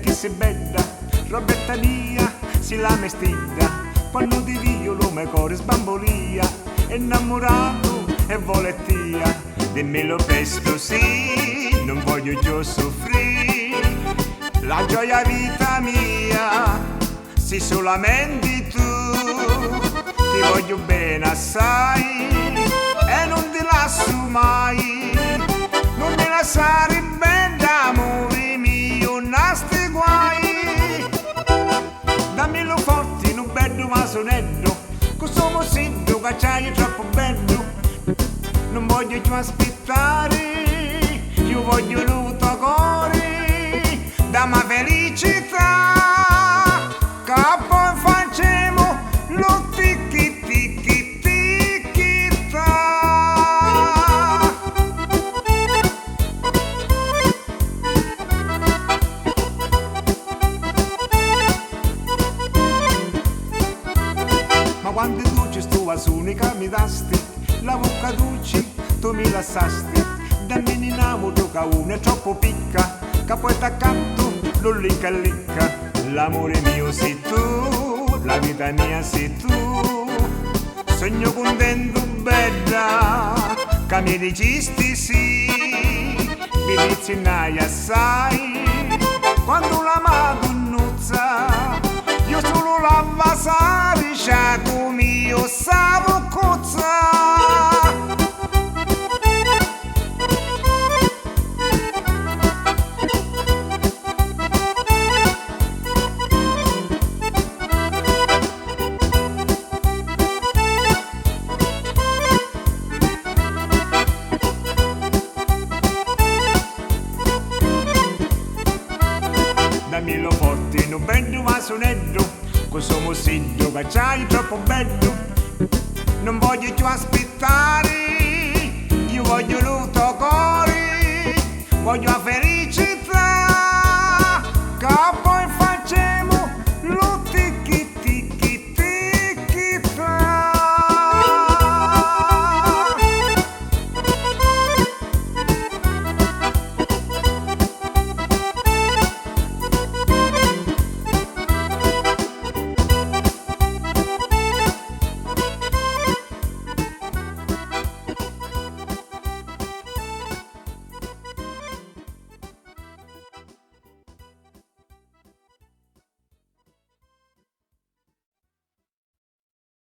che si bella, Roberta mia, si la mestiglia, quando ti dio lo mio cuore sbambolia, innamorato e volettia, dimmelo presto sì, non voglio più soffrire, la gioia vita mia, sei solamente tu, ti voglio bene assai e non ti lascio mai, non mi lasciare bene amore mio, nasti guai, dammelo forte, non bello ma sonello, questo mossillo che c'hai troppo bello, non voglio più aspettare, io voglio il tuo cuore, dammi felicità, che poi facciamo lo ticchi ticchi ticchi ta. Ma quando tu ci sto unica mi dasti, la bocca dolce tu mi lasciasti, da me ne innamoro che uno è troppo picca, che poi t'accanto non licca licca, l'amore mio sei tu, la vita mia sei tu, sogno contento bella, che mi dicisti sì, mi dizinai assai, quando la madonnuzza, io solo la vasari, sciaco mio savo cozza. Dammelo forte, non prendo ma sonello, questo mossillo che c'hai troppo bello, non voglio più aspettare, io voglio il tuo cuore, voglio la felicità.